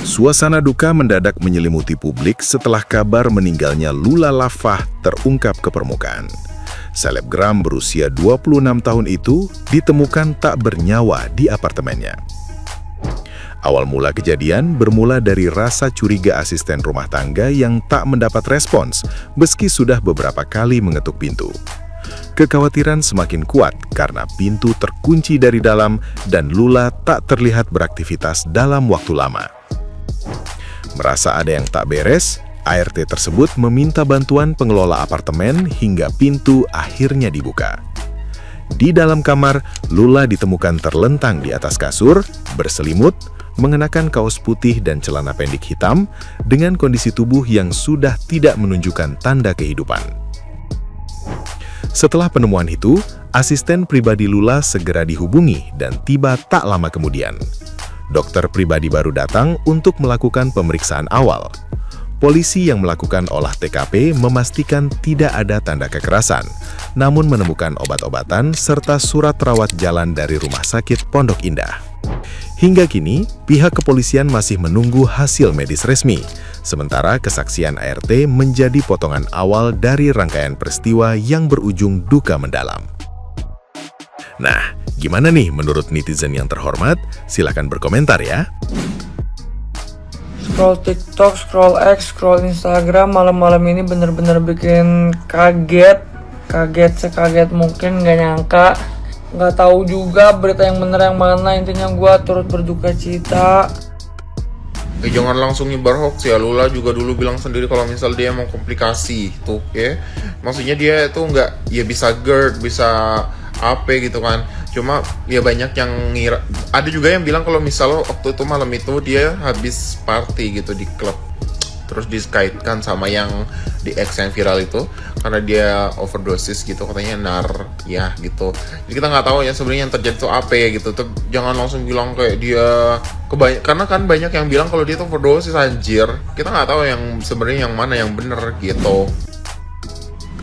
Suasana duka mendadak menyelimuti publik setelah kabar meninggalnya Lula Lafah terungkap ke permukaan. Selebgram berusia 26 tahun itu ditemukan tak bernyawa di apartemennya. Awal mula kejadian bermula dari rasa curiga asisten rumah tangga yang tak mendapat respons meski sudah beberapa kali mengetuk pintu. Kekhawatiran semakin kuat karena pintu terkunci dari dalam dan Lula tak terlihat beraktivitas dalam waktu lama. Merasa ada yang tak beres, ART tersebut meminta bantuan pengelola apartemen hingga pintu akhirnya dibuka. Di dalam kamar, Lula ditemukan terlentang di atas kasur, berselimut, mengenakan kaos putih dan celana pendek hitam, dengan kondisi tubuh yang sudah tidak menunjukkan tanda kehidupan. Setelah penemuan itu, asisten pribadi Lula segera dihubungi dan tiba tak lama kemudian. Dokter pribadi baru datang untuk melakukan pemeriksaan awal. Polisi yang melakukan olah TKP memastikan tidak ada tanda kekerasan, namun menemukan obat-obatan serta surat rawat jalan dari Rumah Sakit Pondok Indah. Hingga kini, pihak kepolisian masih menunggu hasil medis resmi, sementara kesaksian ART menjadi potongan awal dari rangkaian peristiwa yang berujung duka mendalam. Nah, gimana nih menurut netizen yang terhormat? Silakan berkomentar ya. Scroll TikTok, scroll X, scroll Instagram malam-malam ini bener-bener bikin kaget sekaget mungkin, nggak nyangka, nggak tahu juga berita yang bener yang mana. Intinya gue turut berduka cita. Jangan langsung nyebar hoax ya. Lula juga dulu bilang sendiri kalau misal dia mau komplikasi tuh ya, maksudnya dia itu nggak ya bisa GERD, bisa apa gitu kan. Cuma ya banyak yang ngira, ada juga yang bilang kalau misal waktu itu malam itu dia habis party gitu di klub, terus dikaitkan sama yang di X yang viral itu karena dia overdosis gitu, katanya ya gitu. Jadi kita nggak tahu ya sebenarnya yang terjadi itu apa ya gitu. Tuh, jangan langsung bilang kayak dia karena kan banyak yang bilang kalau dia tuh overdosis, anjir. Kita nggak tahu yang sebenarnya yang mana yang bener gitu.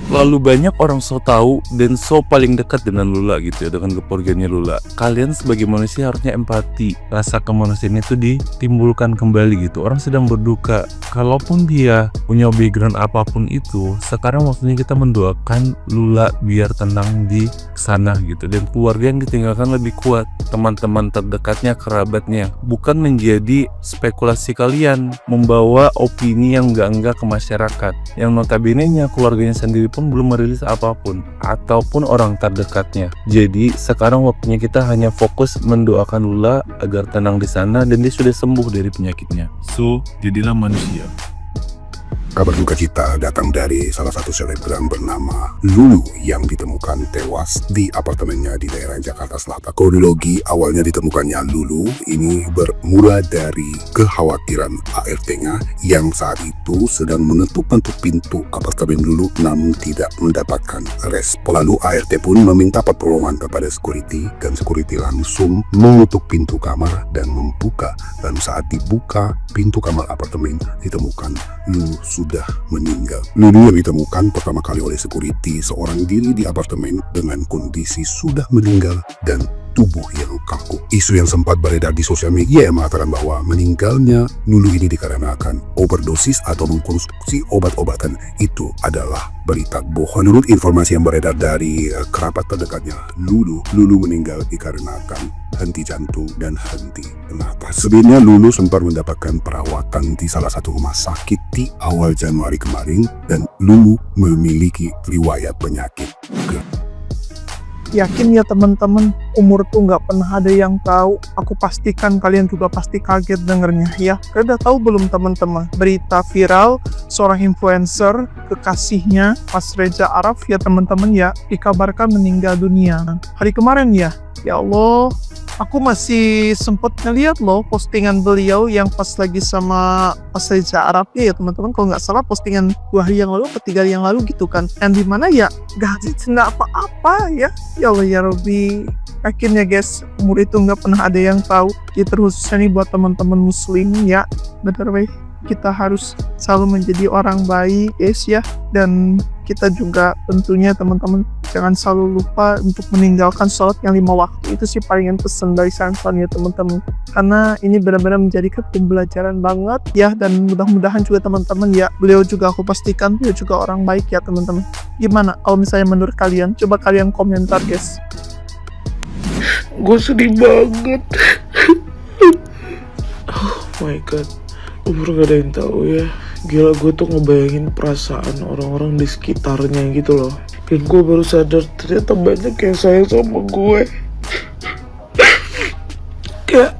Lalu banyak orang so tahu dan so paling dekat dengan Lula gitu ya, dengan keluarganya Lula. Kalian sebagai manusia harusnya empati, rasa kemanusiaan itu ditimbulkan kembali gitu. Orang sedang berduka, kalaupun dia punya background apapun itu, sekarang waktunya kita mendoakan Lula biar tenang di sana gitu. Dan keluarga yang ditinggalkan lebih kuat, teman-teman terdekatnya, kerabatnya. Bukan menjadi spekulasi kalian, membawa opini yang enggak ke masyarakat. Yang notabene-nya keluarganya sendiri pun belum merilis apapun, ataupun orang terdekatnya. Jadi sekarang waktunya kita hanya fokus mendoakan Lula agar tenang di sana dan dia sudah sembuh dari penyakitnya. So, jadilah manusia. Kabar duka cita datang dari salah satu selebgram bernama Lulu yang ditemukan tewas di apartemennya di daerah Jakarta Selatan. Kronologi awalnya ditemukannya Lulu ini bermula dari kekhawatiran ART-nya yang saat itu sedang mengetuk-ketuk pintu apartemen Lulu namun tidak mendapatkan respon. Lalu ART pun meminta pertolongan kepada security dan security langsung mengetuk pintu kamar dan membuka. Lalu saat dibuka pintu kamar apartemen ditemukan Lulu sudah meninggal. Lulu yang ditemukan pertama kali oleh security seorang diri di apartemen dengan kondisi sudah meninggal dan tubuh yang kaku. Isu yang sempat beredar di sosial media yang mengatakan bahwa meninggalnya Lulu ini dikarenakan overdosis atau mengkonsumsi obat-obatan itu adalah berita bohong. Menurut informasi yang beredar dari kerabat terdekatnya Lulu meninggal dikarenakan henti jantung dan henti napas. Sebenarnya Lulu sempat mendapatkan perawatan di salah satu rumah sakit di awal Januari kemarin dan Lulu memiliki riwayat penyakit GERD. Yakin ya teman-teman, umur tuh nggak pernah ada yang tahu. Aku pastikan kalian juga pasti kaget dengernya ya. Kalian udah tahu belum teman-teman? Berita viral seorang influencer kekasihnya Mas Reza Araf ya teman-teman ya, dikabarkan meninggal dunia hari kemarin ya. Ya Allah, aku masih sempet ngeliat loh postingan beliau yang pas lagi sama Mas Reza Arab ya teman-teman. Kalau nggak salah postingan 2 hari yang lalu atau 3 hari yang lalu gitu kan. Yang dimana ya gak ada cenda apa-apa ya. Ya Allah ya Rabbi. Akhirnya guys, umur itu nggak pernah ada yang tahu. Ya terkhususnya nih buat teman-teman muslim ya. Bener weh, kita harus selalu menjadi orang baik guys ya. Dan kita juga tentunya teman-teman jangan selalu lupa untuk meninggalkan sholat yang 5 waktu. Itu sih palingan pesan dari Sansan ya teman-teman, karena ini benar-benar menjadi pembelajaran banget ya, dan mudah-mudahan juga teman-teman ya, beliau juga aku pastikan beliau juga orang baik ya teman-teman. Gimana kalau misalnya menurut kalian? Coba kalian komentar guys. Gue sedih banget. Oh my god, umur gak ada yang tahu ya. Gila, gue tuh ngebayangin perasaan orang-orang di sekitarnya gitu loh. Dan gue baru sadar ternyata banyak yang sayang sama gue. Kayak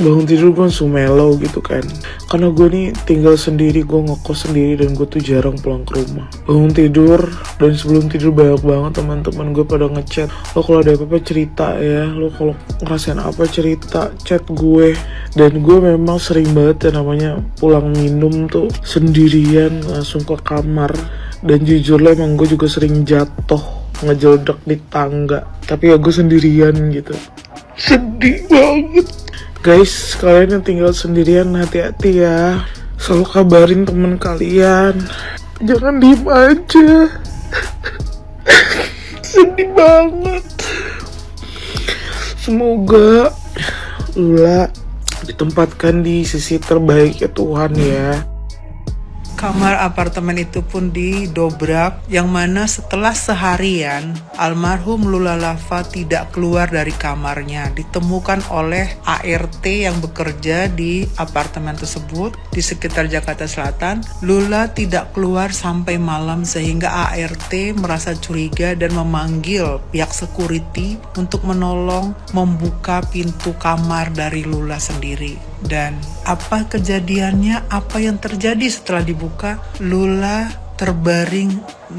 bangun tidur gue langsung mellow gitu kan. Karena gue nih tinggal sendiri, gue ngekos sendiri, dan gue tuh jarang pulang ke rumah. Bangun tidur, dan sebelum tidur banyak banget teman-teman gue pada ngechat. Lo kalau ada apa-apa cerita ya, lo kalau ngerasain apa cerita, chat gue. Dan gue memang sering banget ya namanya pulang minum tuh sendirian langsung ke kamar. Dan jujur lah emang gue juga sering jatuh ngejeldek di tangga, tapi ya gue sendirian gitu. Sedih banget. Guys, kalian yang tinggal sendirian hati-hati ya. Selalu kabarin temen kalian. Jangan diem aja. Sedih banget. Semoga Lula ditempatkan di sisi terbaik ya Tuhan ya. Kamar apartemen itu pun didobrak, yang mana setelah seharian almarhum Lula Lava tidak keluar dari kamarnya. Ditemukan oleh ART yang bekerja di apartemen tersebut di sekitar Jakarta Selatan. Lula tidak keluar sampai malam sehingga ART merasa curiga dan memanggil pihak security untuk menolong membuka pintu kamar dari Lula sendiri. Dan apa kejadiannya, apa yang terjadi setelah dibuka? Lula terbaring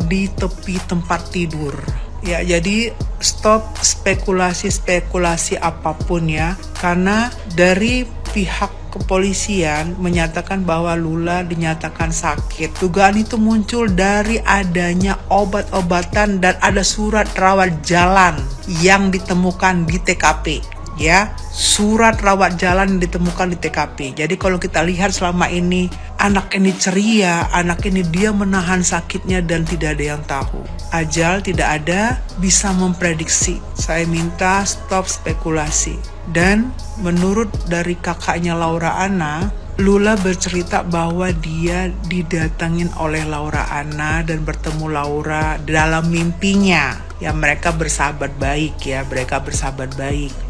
di tepi tempat tidur. Ya, jadi stop spekulasi apapun ya, karena dari pihak kepolisian menyatakan bahwa Lula dinyatakan sakit. Dugaan itu muncul dari adanya obat-obatan dan ada surat rawat jalan yang ditemukan di TKP. Ya, surat rawat jalan yang ditemukan di TKP. Jadi kalau kita lihat selama ini anak ini ceria, anak ini dia menahan sakitnya dan tidak ada yang tahu. Ajal tidak ada, bisa memprediksi. Saya minta stop spekulasi. Dan menurut dari kakaknya Laura Anna, Lula bercerita bahwa dia didatangin oleh Laura Anna dan bertemu Laura dalam mimpinya. Ya, mereka bersahabat baik ya,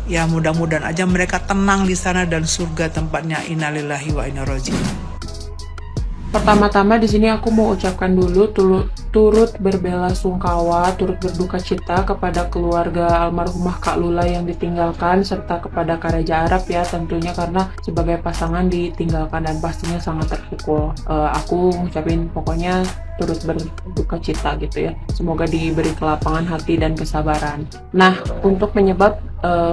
Ya, mudah-mudahan aja mereka tenang di sana dan surga tempatnya. Innalillahi wa inna ilaihi raji'un. Pertama-tama di sini aku mau ucapkan dulu turut berbelasungkawa, turut berduka cita kepada keluarga almarhumah Kak Lula yang ditinggalkan, serta kepada Kak Reza Arab ya tentunya, karena sebagai pasangan ditinggalkan dan pastinya sangat terpukul. Aku ngucapin pokoknya turut berduka cita gitu ya. Semoga diberi kelapangan hati dan kesabaran. Nah, untuk penyebab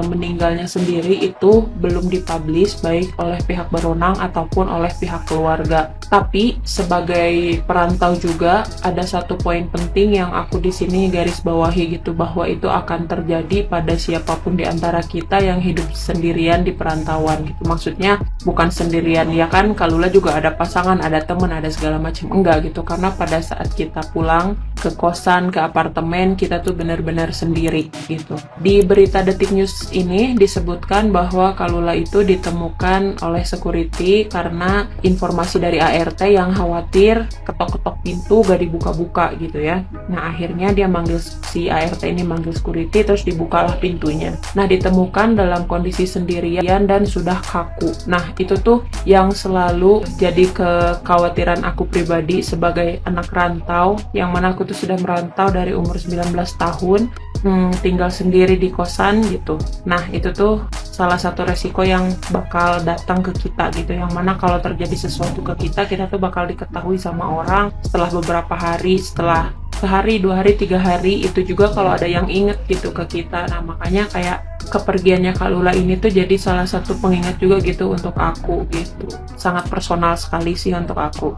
meninggalnya sendiri itu belum dipublish baik oleh pihak berwenang ataupun oleh pihak keluarga. Tapi sebagai perantau juga ada satu poin penting yang aku di sini garis bawahi gitu, bahwa itu akan terjadi pada siapapun di antara kita yang hidup sendirian di perantauan gitu. Maksudnya bukan sendirian ya kan, Kak Lula juga ada pasangan, ada teman, ada segala macam, enggak gitu. Karena pada saat kita pulang ke kosan, ke apartemen, kita tuh benar-benar sendiri gitu. Di berita Detik News ini disebutkan bahwa Kak Lula itu ditemukan oleh security karena informasi dari ART yang khawatir ketok-ketok pintu gak dibuka-buka gitu ya. Nah, akhirnya dia manggil si ART ini, manggil security, terus dibukalah pintunya. Nah, ditemukan dalam kondisi sendirian dan sudah kaku. Nah, itu tuh yang selalu jadi kekhawatiran aku pribadi sebagai anak rantau, yang mana aku tuh sudah merantau dari umur 19 tahun, tinggal sendiri di kosan gitu. Nah, itu tuh salah satu resiko yang bakal datang ke kita gitu, yang mana kalau terjadi sesuatu ke kita tuh bakal diketahui sama orang setelah beberapa hari, setelah sehari, 2 hari, 3 hari, itu juga kalau ada yang inget gitu ke kita. Nah, makanya kayak kepergiannya Kak Lula ini tuh jadi salah satu pengingat juga gitu untuk aku gitu. Sangat personal sekali sih untuk aku.